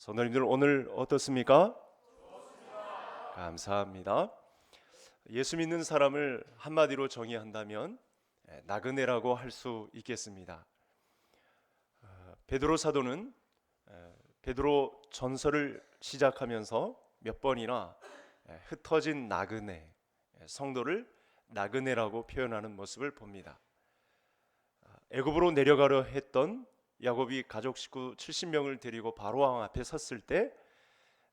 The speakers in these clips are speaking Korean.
성도님들 오늘 어떻습니까? 감사합니다. 예수 믿는 사람을 한마디로 정의한다면 나그네라고 할 수 있겠습니다. 베드로 사도는 베드로 전서를 시작하면서 몇 번이나 흩어진 나그네, 성도를 나그네라고 표현하는 모습을 봅니다. 애굽으로 내려가려 했던 야곱이 가족 식구 70명을 데리고 바로왕 앞에 섰을 때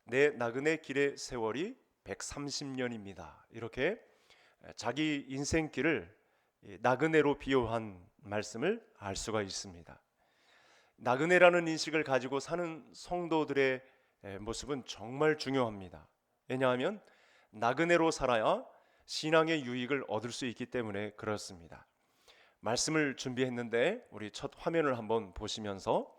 내 나그네 길의 세월이 130년입니다. 이렇게 자기 인생길을 나그네로 비유한 말씀을 알 수가 있습니다. 나그네라는 인식을 가지고 사는 성도들의 모습은 정말 중요합니다. 왜냐하면 나그네로 살아야 신앙의 유익을 얻을 수 있기 때문에 그렇습니다. 말씀을 준비했는데 우리 첫 화면을 한번 보시면서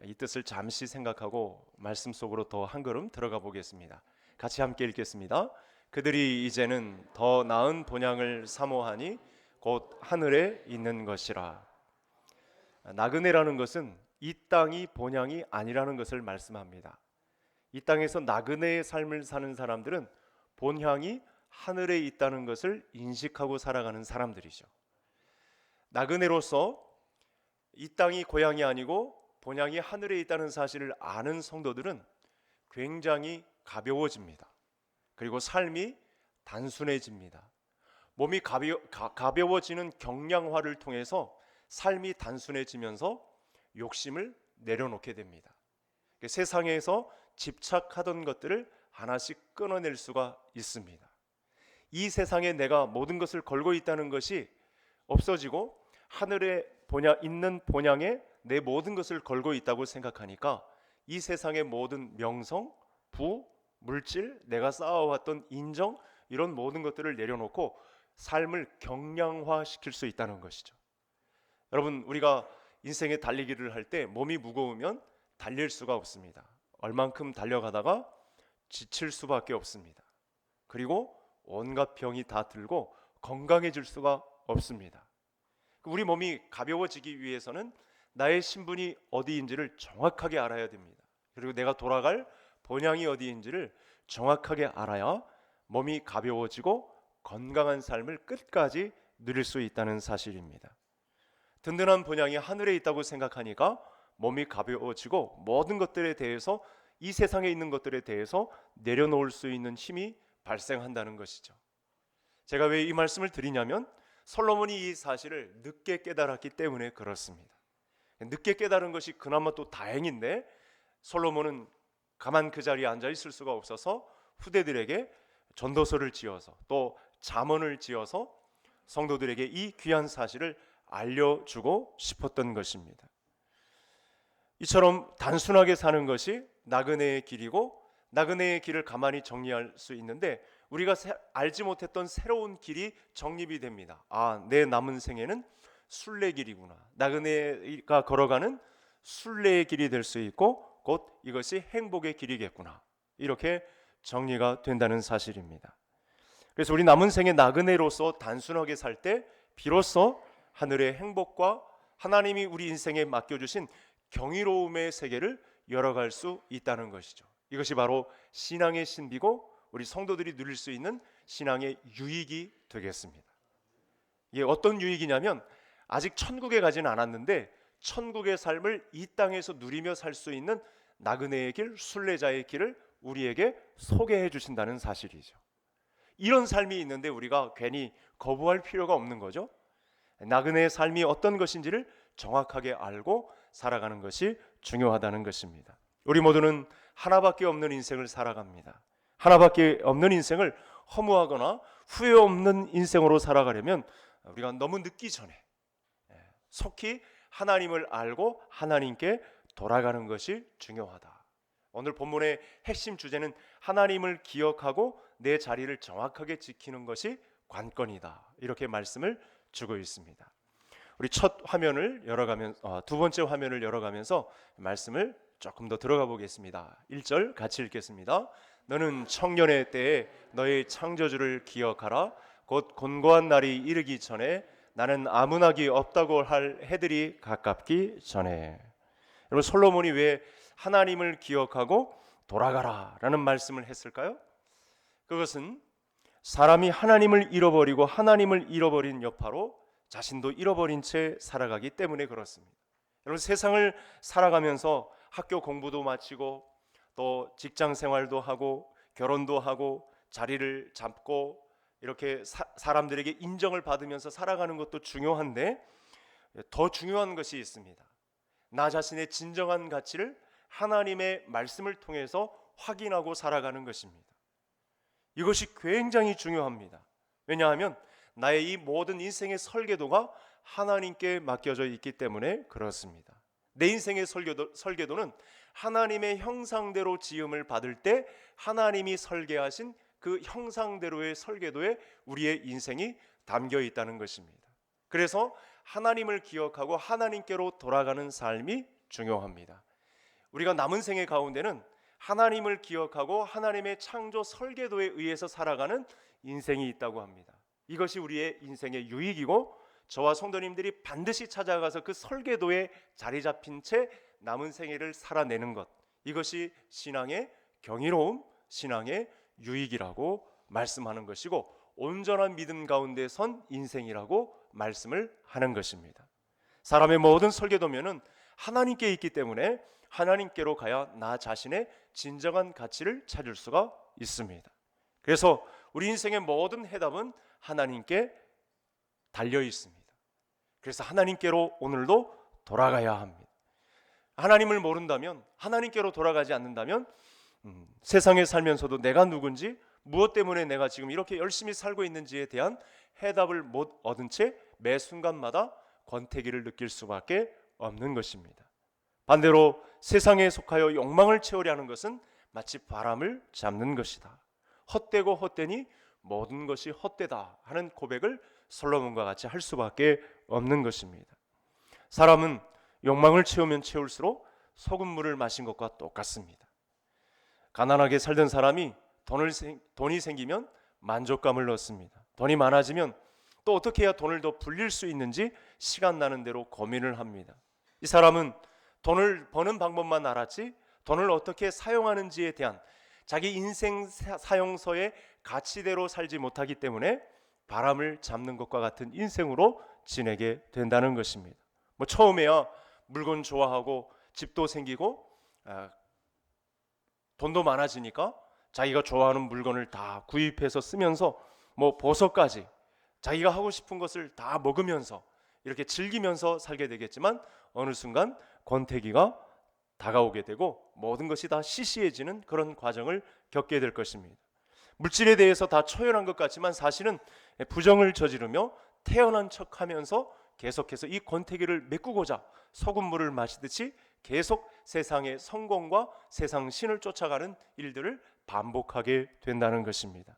이 뜻을 잠시 생각하고 말씀 속으로 더 한 걸음 들어가 보겠습니다. 같이 함께 읽겠습니다. 그들이 이제는 더 나은 본향을 사모하니 곧 하늘에 있는 것이라. 나그네라는 것은 이 땅이 본향이 아니라는 것을 말씀합니다. 이 땅에서 나그네의 삶을 사는 사람들은 본향이 하늘에 있다는 것을 인식하고 살아가는 사람들이죠. 나그네로서 이 땅이 고향이 아니고 본향이 하늘에 있다는 사실을 아는 성도들은 굉장히 가벼워집니다. 그리고 삶이 단순해집니다. 몸이 가벼워지는 경량화를 통해서 삶이 단순해지면서 욕심을 내려놓게 됩니다. 세상에서 집착하던 것들을 하나씩 끊어낼 수가 있습니다. 이 세상에 내가 모든 것을 걸고 있다는 것이 없어지고 하늘에 있는 본향에 내 모든 것을 걸고 있다고 생각하니까 이 세상의 모든 명성, 부, 물질, 내가 쌓아왔던 인정, 이런 모든 것들을 내려놓고 삶을 경량화시킬 수 있다는 것이죠. 여러분, 우리가 인생의 달리기를 할 때 몸이 무거우면 달릴 수가 없습니다. 얼만큼 달려가다가 지칠 수밖에 없습니다. 그리고 온갖 병이 다 들고 건강해질 수가 없습니다. 우리 몸이 가벼워지기 위해서는 나의 신분이 어디인지를 정확하게 알아야 됩니다. 그리고 내가 돌아갈 본향이 어디인지를 정확하게 알아야 몸이 가벼워지고 건강한 삶을 끝까지 누릴 수 있다는 사실입니다. 든든한 본향이 하늘에 있다고 생각하니까 몸이 가벼워지고 모든 것들에 대해서, 이 세상에 있는 것들에 대해서 내려놓을 수 있는 힘이 발생한다는 것이죠. 제가 왜 이 말씀을 드리냐면 솔로몬이 이 사실을 늦게 깨달았기 때문에 그렇습니다. 늦게 깨달은 것이 그나마 또 다행인데 솔로몬은 가만 그 자리에 앉아 있을 수가 없어서 후대들에게 전도서를 지어서 또 잠언을 지어서 성도들에게 이 귀한 사실을 알려주고 싶었던 것입니다. 이처럼 단순하게 사는 것이 나그네의 길이고, 나그네의 길을 가만히 정리할 수 있는데 우리가 알지 못했던 새로운 길이 정립이 됩니다. 내 남은 생에는 순례길이구나. 나그네가 걸어가는 순례의 길이 될 수 있고 곧 이것이 행복의 길이겠구나. 이렇게 정리가 된다는 사실입니다. 그래서 우리 남은 생에 나그네로서 단순하게 살 때 비로소 하늘의 행복과 하나님이 우리 인생에 맡겨주신 경이로움의 세계를 열어갈 수 있다는 것이죠. 이것이 바로 신앙의 신비고 우리 성도들이 누릴 수 있는 신앙의 유익이 되겠습니다. 이게 어떤 유익이냐면 아직 천국에 가지는 않았는데 천국의 삶을 이 땅에서 누리며 살 수 있는 나그네의 길, 순례자의 길을 우리에게 소개해 주신다는 사실이죠. 이런 삶이 있는데 우리가 괜히 거부할 필요가 없는 거죠. 나그네의 삶이 어떤 것인지를 정확하게 알고 살아가는 것이 중요하다는 것입니다. 우리 모두는 하나밖에 없는 인생을 살아갑니다. 하나밖에 없는 인생을 허무하거나 후회 없는 인생으로 살아가려면 우리가 너무 늦기 전에 속히 하나님을 알고 하나님께 돌아가는 것이 중요하다. 오늘 본문의 핵심 주제는 하나님을 기억하고 내 자리를 정확하게 지키는 것이 관건이다. 이렇게 말씀을 주고 있습니다. 우리 첫 화면을 열어가면서 두 번째 화면을 열어가면서 말씀을 조금 더 들어가 보겠습니다. 1절 같이 읽겠습니다. 너는 청년의 때에 너의 창조주를 기억하라. 곧 곤고한 날이 이르기 전에 나는 아무나기 없다고 할 해들이 가깝기 전에. 여러분, 솔로몬이 왜 하나님을 기억하고 돌아가라라는 말씀을 했을까요? 그것은 사람이 하나님을 잃어버리고 하나님을 잃어버린 여파로 자신도 잃어버린 채 살아가기 때문에 그렇습니다. 여러분, 세상을 살아가면서 학교 공부도 마치고 또 직장 생활도 하고 결혼도 하고 자리를 잡고 이렇게 사람들에게 인정을 받으면서 살아가는 것도 중요한데 더 중요한 것이 있습니다. 나 자신의 진정한 가치를 하나님의 말씀을 통해서 확인하고 살아가는 것입니다. 이것이 굉장히 중요합니다. 왜냐하면 나의 이 모든 인생의 설계도가 하나님께 맡겨져 있기 때문에 그렇습니다. 내 인생의 설계도는 하나님의 형상대로 지음을 받을 때 하나님이 설계하신 그 형상대로의 설계도에 우리의 인생이 담겨 있다는 것입니다. 그래서 하나님을 기억하고 하나님께로 돌아가는 삶이 중요합니다. 우리가 남은 생애 가운데는 하나님을 기억하고 하나님의 창조 설계도에 의해서 살아가는 인생이 있다고 합니다. 이것이 우리의 인생의 유익이고 저와 성도님들이 반드시 찾아가서 그 설계도에 자리 잡힌 채 남은 생애를 살아내는 것, 이것이 신앙의 경이로움, 신앙의 유익이라고 말씀하는 것이고 온전한 믿음 가운데 선 인생이라고 말씀을 하는 것입니다. 사람의 모든 설계도면은 하나님께 있기 때문에 하나님께로 가야 나 자신의 진정한 가치를 찾을 수가 있습니다. 그래서 우리 인생의 모든 해답은 하나님께 달려 있습니다. 그래서 하나님께로 오늘도 돌아가야 합니다. 하나님을 모른다면, 하나님께로 돌아가지 않는다면 세상에 살면서도 내가 누군지, 무엇 때문에 내가 지금 이렇게 열심히 살고 있는지에 대한 해답을 못 얻은 채 매 순간마다 권태기를 느낄 수밖에 없는 것입니다. 반대로 세상에 속하여 욕망을 채우려 하는 것은 마치 바람을 잡는 것이다. 헛되고 헛되니 모든 것이 헛되다 하는 고백을 솔로몬과 같이 할 수밖에 없는 것입니다. 사람은 욕망을 채우면 채울수록 소금물을 마신 것과 똑같습니다. 가난하게 살던 사람이 돈이 생기면 만족감을 얻습니다. 돈이 많아지면 또 어떻게 해야 돈을 더 불릴 수 있는지 시간 나는 대로 고민을 합니다. 이 사람은 돈을 버는 방법만 알았지 돈을 어떻게 사용하는지에 대한 자기 인생 사용서의 가치대로 살지 못하기 때문에 바람을 잡는 것과 같은 인생으로 지내게 된다는 것입니다. 처음에야 물건 좋아하고 집도 생기고 돈도 많아지니까 자기가 좋아하는 물건을 다 구입해서 쓰면서 보석까지 자기가 하고 싶은 것을 다 먹으면서 이렇게 즐기면서 살게 되겠지만 어느 순간 권태기가 다가오게 되고 모든 것이 다 시시해지는 그런 과정을 겪게 될 것입니다. 물질에 대해서 다 초연한 것 같지만 사실은 부정을 저지르며 태어난 척하면서 계속해서 이 권태기를 메꾸고자 소금물을 마시듯이 계속 세상의 성공과 세상 신을 쫓아가는 일들을 반복하게 된다는 것입니다.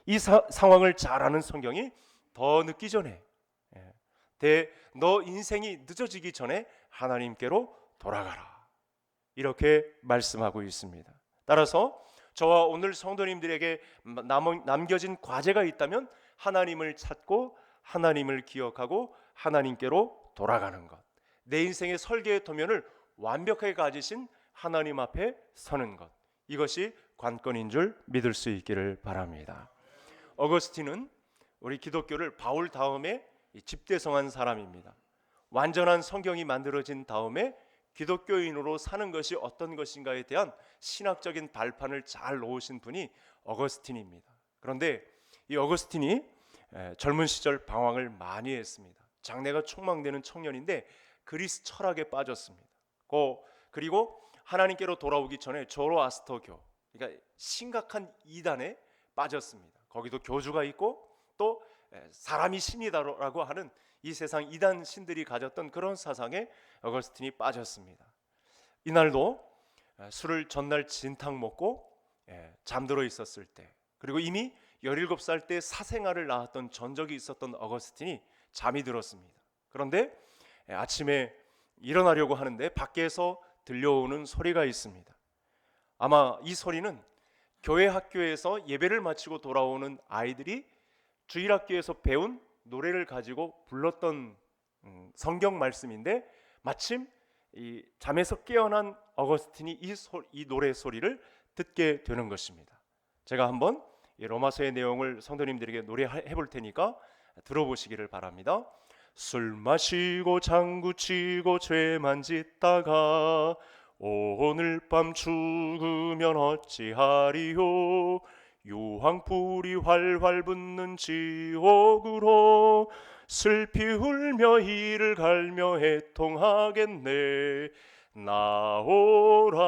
이 상황을 잘 아는 성경이 더 늦기 전에 너 인생이 늦어지기 전에 하나님께로 돌아가라 이렇게 말씀하고 있습니다. 따라서 저와 오늘 성도님들에게 남겨진 과제가 있다면 하나님을 찾고 하나님을 기억하고 하나님께로 돌아가는 것, 내 인생의 설계의 도면을 완벽하게 가지신 하나님 앞에 서는 것, 이것이 관건인 줄 믿을 수 있기를 바랍니다. 어거스틴은 우리 기독교를 바울 다음에 집대성한 사람입니다. 완전한 성경이 만들어진 다음에 기독교인으로 사는 것이 어떤 것인가에 대한 신학적인 발판을 잘 놓으신 분이 어거스틴입니다. 그런데 이 어거스틴이 젊은 시절 방황을 많이 했습니다. 장래가 촉망되는 청년인데 그리스 철학에 빠졌습니다. 그리고 하나님께로 돌아오기 전에 조로아스터교, 그러니까 심각한 이단에 빠졌습니다. 거기도 교주가 있고 또 사람이 신이다라고 하는 이 세상 이단 신들이 가졌던 그런 사상에 어거스틴이 빠졌습니다. 이날도 술을 전날 진탕 먹고 잠들어 있었을 때, 그리고 이미 17살 때 사생아를 낳았던 전적이 있었던 어거스틴이 잠이 들었습니다. 그런데 아침에 일어나려고 하는데 밖에서 들려오는 소리가 있습니다. 아마 이 소리는 교회 학교에서 예배를 마치고 돌아오는 아이들이 주일학교에서 배운 노래를 가지고 불렀던 성경 말씀인데 마침 이 잠에서 깨어난 어거스틴이 이 노래 소리를 듣게 되는 것입니다. 제가 한번 이 로마서의 내용을 성도님들에게 노래해 볼 테니까 들어보시기를 바랍니다. 술 마시고 장구 치고 죄만 짓다가 오늘 밤 죽으면 어찌하리요. 유황불이 활활 붙는 지옥으로 슬피 울며 이를 갈며 애통하겠네. 나오라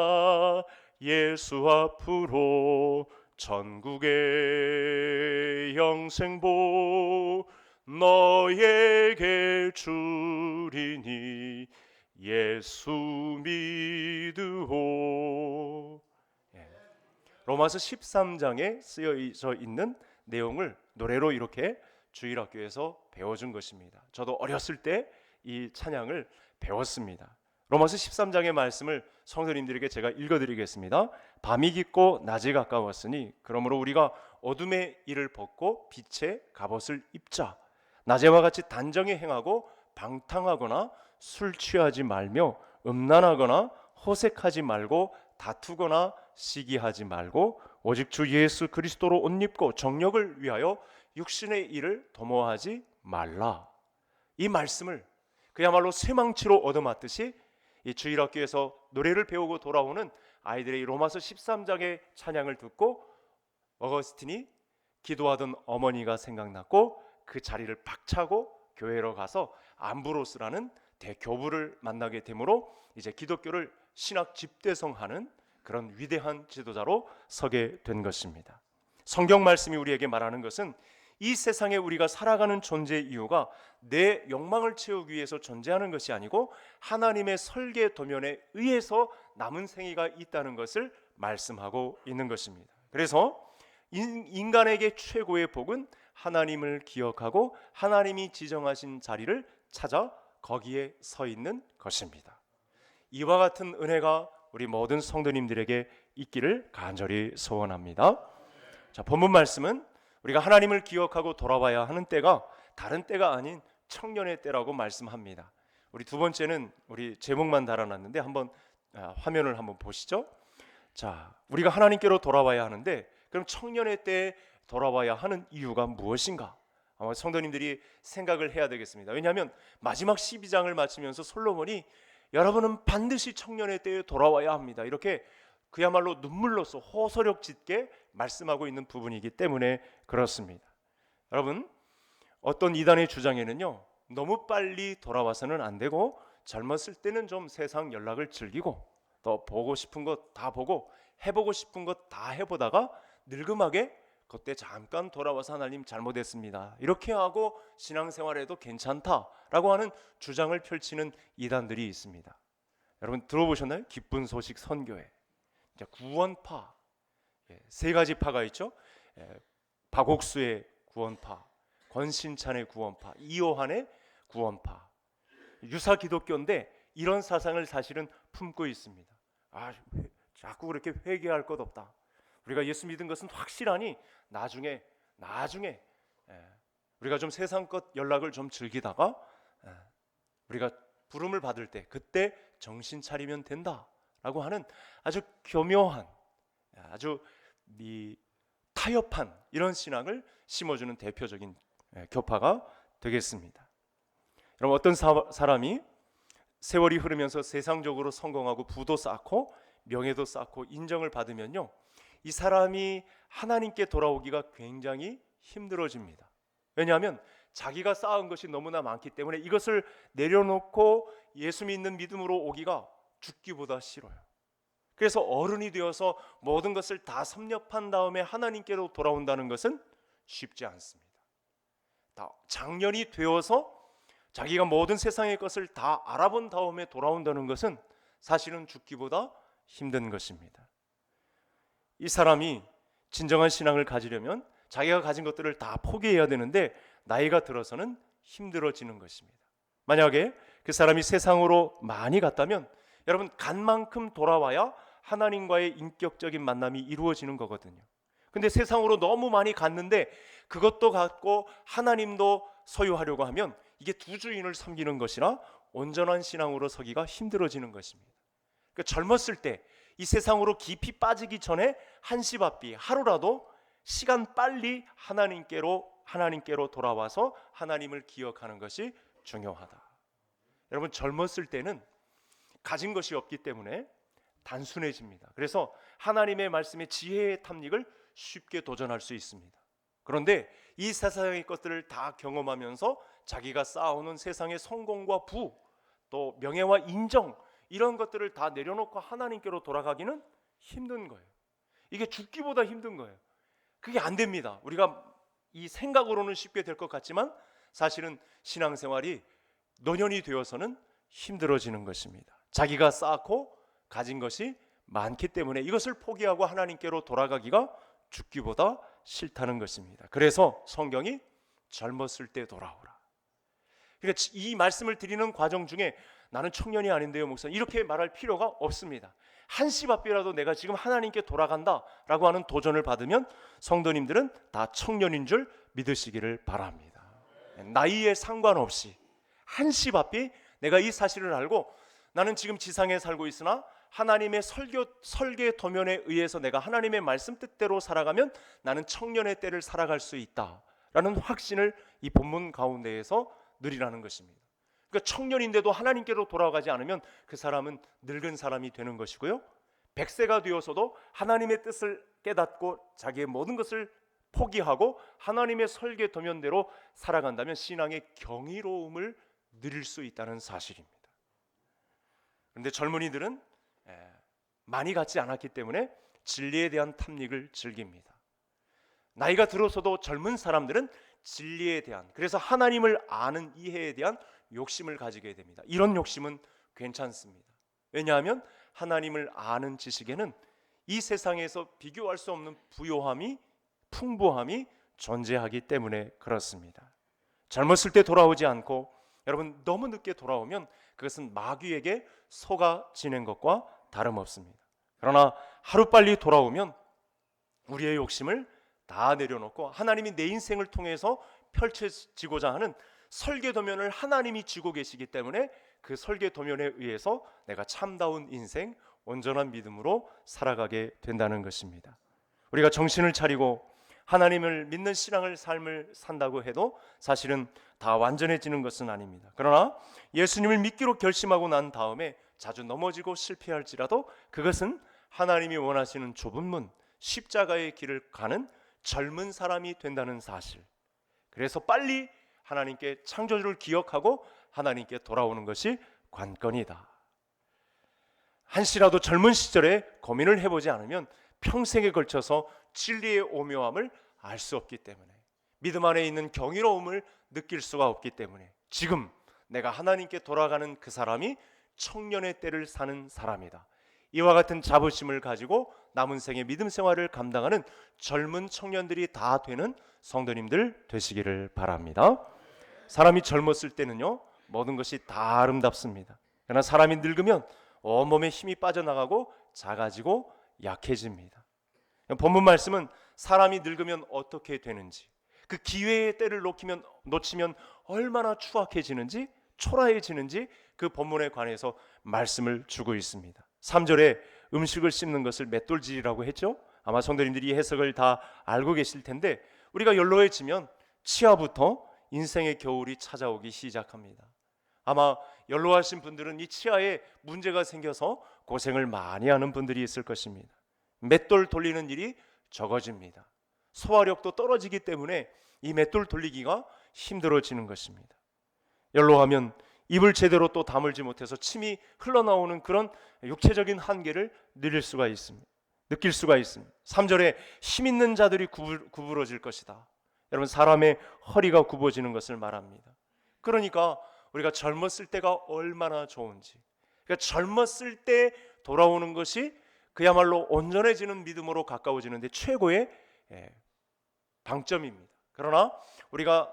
예수 앞으로 천국의 영생보 너에게 주리니 예수 믿으오. 로마서 13장에 쓰여져 있는 내용을 노래로 이렇게 주일학교에서 배워준 것입니다. 저도 어렸을 때 이 찬양을 배웠습니다. 로마서 13장의 말씀을 성도님들에게 제가 읽어드리겠습니다. 밤이 깊고 낮이 가까웠으니 그러므로 우리가 어둠의 일을 벗고 빛의 갑옷을 입자. 낮에와 같이 단정히 행하고 방탕하거나 술 취하지 말며 음란하거나 호색하지 말고 다투거나 시기하지 말고 오직 주 예수 그리스도로 옷 입고 정력을 위하여 육신의 일을 도모하지 말라. 이 말씀을 그야말로 쇠망치로 얻어맞듯이 이 주일학교에서 노래를 배우고 돌아오는 아이들의 로마서 13장의 찬양을 듣고 어거스틴이 기도하던 어머니가 생각났고 그 자리를 박차고 교회로 가서 암브로스라는 대교부를 만나게 되므로 이제 기독교를 신학 집대성하는 그런 위대한 지도자로 서게 된 것입니다. 성경 말씀이 우리에게 말하는 것은 이 세상에 우리가 살아가는 존재의 이유가 내 욕망을 채우기 위해서 존재하는 것이 아니고 하나님의 설계 도면에 의해서 남은 생애가 있다는 것을 말씀하고 있는 것입니다. 그래서 인간에게 최고의 복은 하나님을 기억하고 하나님이 지정하신 자리를 찾아 거기에 서 있는 것입니다. 이와 같은 은혜가 우리 모든 성도님들에게 있기를 간절히 소원합니다. 자, 본문 말씀은 우리가 하나님을 기억하고 돌아와야 하는 때가 다른 때가 아닌 청년의 때라고 말씀합니다. 우리 두 번째는 우리 제목만 달아놨는데 한번 화면을 한번 보시죠. 자, 우리가 하나님께로 돌아와야 하는데 그럼 청년의 때에 돌아와야 하는 이유가 무엇인가? 아마 성도님들이 생각을 해야 되겠습니다. 왜냐하면 마지막 12장을 마치면서 솔로몬이 여러분은 반드시 청년의 때에 돌아와야 합니다. 이렇게 그야말로 눈물로써 호소력 짙게 말씀하고 있는 부분이기 때문에 그렇습니다. 여러분, 어떤 이단의 주장에는요, 너무 빨리 돌아와서는 안 되고 젊었을 때는 좀 세상 연락을 즐기고 더 보고 싶은 것 다 보고 해보고 싶은 것 다 해보다가 늙음하게 그때 잠깐 돌아와서 하나님 잘못했습니다 이렇게 하고 신앙생활해도 괜찮다라고 하는 주장을 펼치는 이단들이 있습니다. 여러분 들어보셨나요? 기쁜 소식 선교회, 구원파, 세 가지 파가 있죠. 박옥수의 구원파, 권신찬의 구원파, 이호환의 구원파. 유사 기독교인데 이런 사상을 사실은 품고 있습니다. 자꾸 그렇게 회개할 것 없다. 우리가 예수 믿은 것은 확실하니 나중에 우리가 좀 세상껏 연락을 좀 즐기다가 우리가 부름을 받을 때 그때 정신 차리면 된다라고 하는 아주 교묘한, 아주 타협한 이런 신앙을 심어주는 대표적인 교파가 되겠습니다. 여러분, 어떤 사람이 세월이 흐르면서 세상적으로 성공하고 부도 쌓고 명예도 쌓고 인정을 받으면요, 이 사람이 하나님께 돌아오기가 굉장히 힘들어집니다. 왜냐하면 자기가 쌓은 것이 너무나 많기 때문에 이것을 내려놓고 예수 믿는 믿음으로 오기가 죽기보다 싫어요. 그래서 어른이 되어서 모든 것을 다 섭렵한 다음에 하나님께로 돌아온다는 것은 쉽지 않습니다. 다 장년이 되어서 자기가 모든 세상의 것을 다 알아본 다음에 돌아온다는 것은 사실은 죽기보다 힘든 것입니다. 이 사람이 진정한 신앙을 가지려면 자기가 가진 것들을 다 포기해야 되는데 나이가 들어서는 힘들어지는 것입니다. 만약에 그 사람이 세상으로 많이 갔다면 여러분, 간 만큼 돌아와야 하나님과의 인격적인 만남이 이루어지는 거거든요. 근데 세상으로 너무 많이 갔는데 그것도 갖고 하나님도 소유하려고 하면 이게 두 주인을 섬기는 것이나 온전한 신앙으로 서기가 힘들어지는 것입니다. 그러니까 젊었을 때 이 세상으로 깊이 빠지기 전에 한시바삐 하루라도 시간 빨리 하나님께로 돌아와서 하나님을 기억하는 것이 중요하다. 여러분, 젊었을 때는 가진 것이 없기 때문에 단순해집니다. 그래서 하나님의 말씀에 지혜의 탐닉을 쉽게 도전할 수 있습니다. 그런데 이 세상의 것들을 다 경험하면서 자기가 쌓아오는 세상의 성공과 부, 또 명예와 인정, 이런 것들을 다 내려놓고 하나님께로 돌아가기는 힘든 거예요. 이게 죽기보다 힘든 거예요. 그게 안 됩니다. 우리가 이 생각으로는 쉽게 될 것 같지만 사실은 신앙생활이 노년이 되어서는 힘들어지는 것입니다. 자기가 쌓고 가진 것이 많기 때문에 이것을 포기하고 하나님께로 돌아가기가 죽기보다 싫다는 것입니다. 그래서 성경이 젊었을 때 돌아오라. 그러니까 이 말씀을 드리는 과정 중에 나는 청년이 아닌데요, 목사님, 이렇게 말할 필요가 없습니다. 한시바삐라도 내가 지금 하나님께 돌아간다라고 하는 도전을 받으면 성도님들은 다 청년인 줄 믿으시기를 바랍니다. 나이에 상관없이 한시바삐 내가 이 사실을 알고 나는 지금 지상에 살고 있으나 하나님의 설계 도면에 의해서 내가 하나님의 말씀 뜻대로 살아가면 나는 청년의 때를 살아갈 수 있다라는 확신을 이 본문 가운데에서 누리라는 것입니다. 그러니까 청년인데도 하나님께로 돌아가지 않으면 그 사람은 늙은 사람이 되는 것이고요, 100세가 되어서도 하나님의 뜻을 깨닫고 자기의 모든 것을 포기하고 하나님의 설계 도면대로 살아간다면 신앙의 경이로움을 누릴 수 있다는 사실입니다. 그런데 젊은이들은 많이 갖지 않았기 때문에 진리에 대한 탐닉을 즐깁니다. 나이가 들어서도 젊은 사람들은 진리에 대한, 그래서 하나님을 아는 이해에 대한 욕심을 가지게 됩니다. 이런 욕심은 괜찮습니다. 왜냐하면 하나님을 아는 지식에는 이 세상에서 비교할 수 없는 부요함이, 풍부함이 존재하기 때문에 그렇습니다. 젊었을 때 돌아오지 않고 여러분 너무 늦게 돌아오면 그것은 마귀에게 속아 지낸 것과 다름없습니다. 그러나 하루빨리 돌아오면 우리의 욕심을 다 내려놓고 하나님이 내 인생을 통해서 펼쳐지고자 하는 설계 도면을 하나님이 쥐고 계시기 때문에 그 설계 도면에 의해서 내가 참다운 인생, 온전한 믿음으로 살아가게 된다는 것입니다. 우리가 정신을 차리고 하나님을 믿는 삶을 산다고 해도 사실은 다 완전해지는 것은 아닙니다. 그러나 예수님을 믿기로 결심하고 난 다음에 자주 넘어지고 실패할지라도 그것은 하나님이 원하시는 좁은 문, 십자가의 길을 가는 젊은 사람이 된다는 사실, 그래서 빨리 하나님께 창조주를 기억하고 하나님께 돌아오는 것이 관건이다. 한시라도 젊은 시절에 고민을 해보지 않으면 평생에 걸쳐서 진리의 오묘함을 알 수 없기 때문에, 믿음 안에 있는 경이로움을 느낄 수가 없기 때문에 지금 내가 하나님께 돌아가는 그 사람이 청년의 때를 사는 사람이다. 이와 같은 자부심을 가지고 남은 생의 믿음 생활을 감당하는 젊은 청년들이 다 되는 성도님들 되시기를 바랍니다. 사람이 젊었을 때는요, 모든 것이 다 아름답습니다. 그러나 사람이 늙으면 온몸에 힘이 빠져나가고 작아지고 약해집니다. 본문 말씀은 사람이 늙으면 어떻게 되는지, 그 기회의 때를 놓치면 얼마나 추악해지는지, 초라해지는지 그 본문에 관해서 말씀을 주고 있습니다. 3절에 음식을 씹는 것을 맷돌질이라고 했죠. 아마 성도님들이 이 해석을 다 알고 계실 텐데, 우리가 연로해지면 치아부터 인생의 겨울이 찾아오기 시작합니다. 아마 연로하신 분들은 이 치아에 문제가 생겨서 고생을 많이 하는 분들이 있을 것입니다. 맷돌 돌리는 일이 적어집니다. 소화력도 떨어지기 때문에 이 맷돌 돌리기가 힘들어지는 것입니다. 연로하면 입을 제대로 또 다물지 못해서 침이 흘러나오는 그런 육체적인 한계를 느낄 수가 있습니다. 3절에 힘 있는 자들이 구부러질 것이다. 여러분, 사람의 허리가 굽어지는 것을 말합니다. 그러니까 우리가 젊었을 때가 얼마나 좋은지, 그러니까 젊었을 때 돌아오는 것이 그야말로 온전해지는 믿음으로 가까워지는데 최고의 방점입니다. 그러나 우리가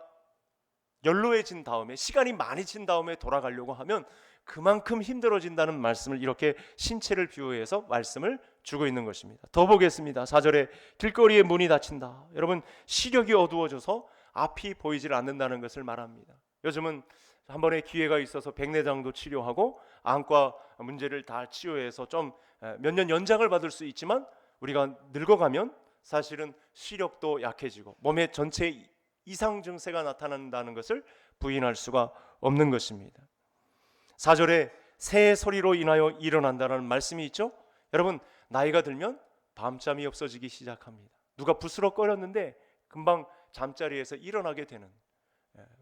연로해진 다음에, 시간이 많이 진 다음에 돌아가려고 하면 그만큼 힘들어진다는 말씀을 이렇게 신체를 비유해서 말씀을 주고 있는 것입니다. 더 보겠습니다. 4절에 길거리에 문이 닫힌다. 여러분, 시력이 어두워져서 앞이 보이질 않는다는 것을 말합니다. 요즘은 한 번의 기회가 있어서 백내장도 치료하고 안과 문제를 다 치료해서 좀 몇 년 연장을 받을 수 있지만 우리가 늙어가면 사실은 시력도 약해지고 몸의 전체 이상 증세가 나타난다는 것을 부인할 수가 없는 것입니다. 4절에 새의 소리로 인하여 일어난다는 말씀이 있죠. 여러분, 나이가 들면 밤잠이 없어지기 시작합니다. 누가 부스럭거렸는데 금방 잠자리에서 일어나게 되는,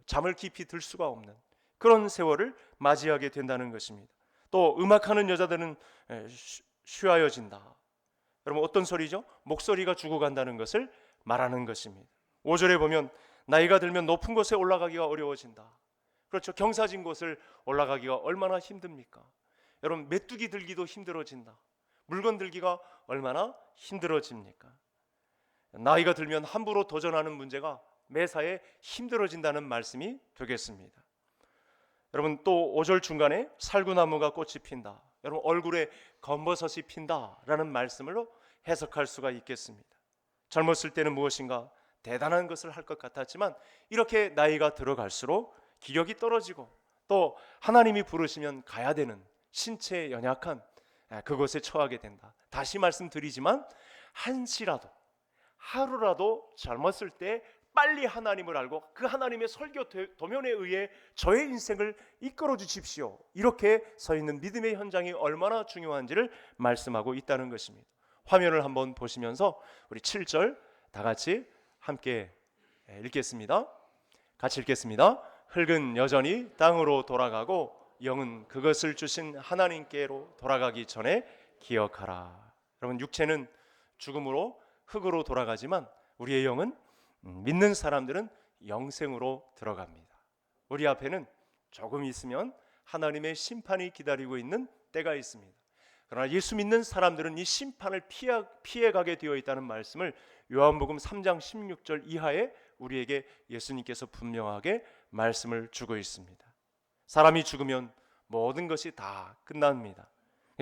잠을 깊이 들 수가 없는 그런 세월을 맞이하게 된다는 것입니다. 또 음악하는 여자들은 쉬어져진다. 여러분, 어떤 소리죠? 목소리가 죽어간다는 것을 말하는 것입니다. 5절에 보면 나이가 들면 높은 곳에 올라가기가 어려워진다. 그렇죠. 경사진 곳을 올라가기가 얼마나 힘듭니까? 여러분, 메뚜기 들기도 힘들어진다. 물건 들기가 얼마나 힘들어집니까? 나이가 들면 함부로 도전하는 문제가 매사에 힘들어진다는 말씀이 되겠습니다. 여러분, 또 5절 중간에 살구나무가 꽃이 핀다. 여러분, 얼굴에 검버섯이 핀다라는 말씀으로 해석할 수가 있겠습니다. 젊었을 때는 무엇인가 대단한 것을 할 것 같았지만 이렇게 나이가 들어갈수록 기력이 떨어지고 또 하나님이 부르시면 가야 되는 신체에 연약한 그곳에 처하게 된다. 다시 말씀드리지만 한시라도 하루라도 젊었을 때 빨리 하나님을 알고 그 하나님의 설교 도면에 의해 저의 인생을 이끌어 주십시오. 이렇게 서 있는 믿음의 현장이 얼마나 중요한지를 말씀하고 있다는 것입니다. 화면을 한번 보시면서 우리 7절 다 같이 함께 읽겠습니다. 같이 읽겠습니다. 흙은 여전히 땅으로 돌아가고 영은 그것을 주신 하나님께로 돌아가기 전에 기억하라. 여러분, 육체는 죽음으로 흙으로 돌아가지만 우리의 영은 믿는 사람들은 영생으로 들어갑니다. 우리 앞에는 조금 있으면 하나님의 심판이 기다리고 있는 때가 있습니다. 그러나 예수 믿는 사람들은 이 심판을 피해가게 되어 있다는 말씀을 요한복음 3장 16절 이하에 우리에게 예수님께서 분명하게 말씀을 주고 있습니다. 사람이 죽으면 모든 것이 다 끝납니다.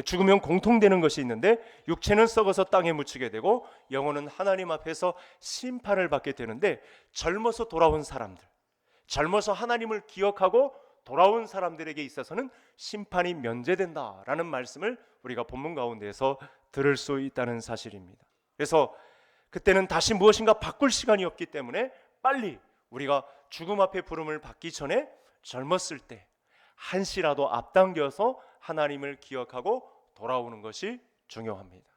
죽으면 공통되는 것이 있는데 육체는 썩어서 땅에 묻히게 되고 영혼은 하나님 앞에서 심판을 받게 되는데 젊어서 돌아온 사람들, 젊어서 하나님을 기억하고 돌아온 사람들에게 있어서는 심판이 면제된다라는 말씀을 우리가 본문 가운데에서 들을 수 있다는 사실입니다. 그래서 그때는 다시 무엇인가 바꿀 시간이 없기 때문에 빨리 우리가 죽음 앞에 부름을 받기 전에 젊었을 때 한시라도 앞당겨서 하나님을 기억하고 돌아오는 것이 중요합니다.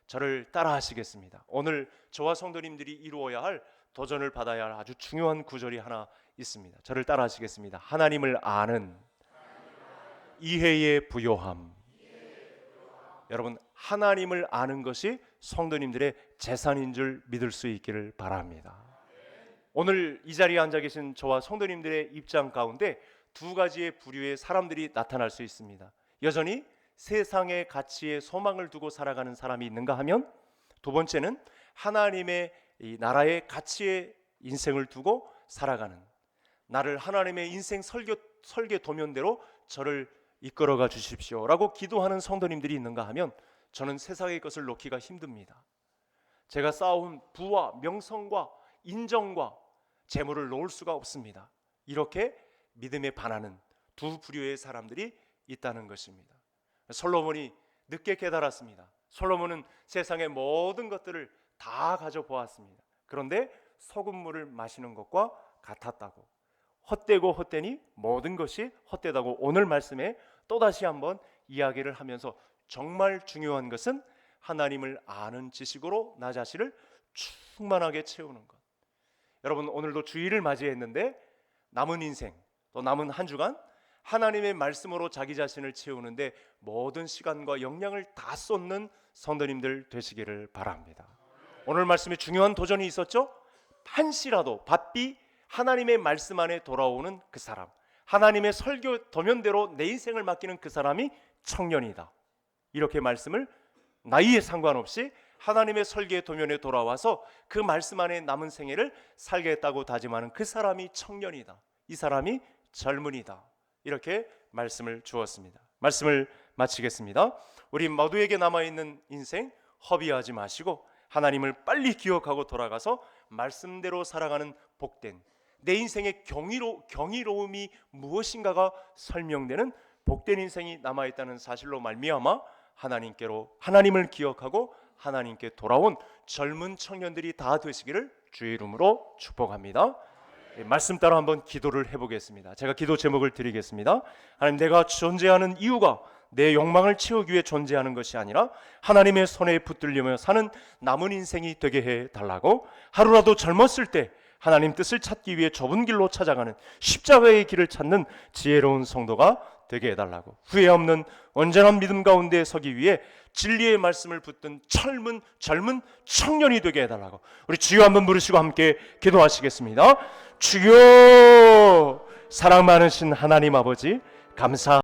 저를 따라 하시겠습니다. 오늘 저와 성도님들이 이루어야 할 도전을 받아야 할 아주 중요한 구절이 하나 있습니다. 저를 따라 하시겠습니다. 하나님을 아는 이해의 부요함. 여러분, 하나님을 아는 것이 성도님들의 재산인 줄 믿을 수 있기를 바랍니다. 오늘 이 자리에 앉아 계신 저와 성도님들의 입장 가운데 두 가지의 부류의 사람들이 나타날 수 있습니다. 여전히 세상의 가치에 소망을 두고 살아가는 사람이 있는가 하면, 두 번째는 하나님의 이 나라의 가치에 인생을 두고 살아가는, 나를 하나님의 인생 설계 도면대로 저를 이끌어가 주십시오 라고 기도하는 성도님들이 있는가 하면, 저는 세상의 것을 놓기가 힘듭니다. 제가 쌓아온 부와 명성과 인정과 재물을 놓을 수가 없습니다. 이렇게 믿음에 반하는 두 부류의 사람들이 있다는 것입니다. 솔로몬이 늦게 깨달았습니다. 솔로몬은 세상의 모든 것들을 다 가져보았습니다. 그런데 소금물을 마시는 것과 같았다고, 헛되고 헛되니 모든 것이 헛되다고 오늘 말씀에 또다시 한번 이야기를 하면서, 정말 중요한 것은 하나님을 아는 지식으로 나 자신을 충만하게 채우는 것. 여러분, 오늘도 주일을 맞이했는데 남은 인생, 또 남은 한 주간 하나님의 말씀으로 자기 자신을 채우는데 모든 시간과 역량을 다 쏟는 성도님들 되시기를 바랍니다. 오늘 말씀에 중요한 도전이 있었죠. 한시라도 바삐 하나님의 말씀 안에 돌아오는 그 사람, 하나님의 설교 도면대로 내 인생을 맡기는 그 사람이 청년이다. 이렇게 말씀을 나이에 상관없이 하나님의 설계 도면에 돌아와서 그 말씀 안에 남은 생애를 살겠다고 다짐하는 그 사람이 청년이다. 이 사람이 젊은이다. 이렇게 말씀을 주었습니다. 말씀을 마치겠습니다. 우리 모두에게 남아있는 인생 허비하지 마시고 하나님을 빨리 기억하고 돌아가서 말씀대로 살아가는 복된, 내 인생의 경이로움이 무엇인가가 설명되는 복된 인생이 남아있다는 사실로 말미암아 하나님을 기억하고 하나님께 돌아온 젊은 청년들이 다 되시기를 주의 이름으로 축복합니다. 말씀 따라 한번 기도를 해보겠습니다. 제가 기도 제목을 드리겠습니다. 하나님, 내가 존재하는 이유가 내 욕망을 채우기 위해 존재하는 것이 아니라 하나님의 손에 붙들리며 사는 남은 인생이 되게 해달라고, 하루라도 젊었을 때 하나님 뜻을 찾기 위해 좁은 길로 찾아가는 십자가의 길을 찾는 지혜로운 성도가 되게 해달라고, 후회 없는 온전한 믿음 가운데 서기 위해 진리의 말씀을 붙든 젊은 청년이 되게 해달라고, 우리 주여 한번 부르시고 함께 기도하시겠습니다. 주여, 사랑 많으신 하나님 아버지, 감사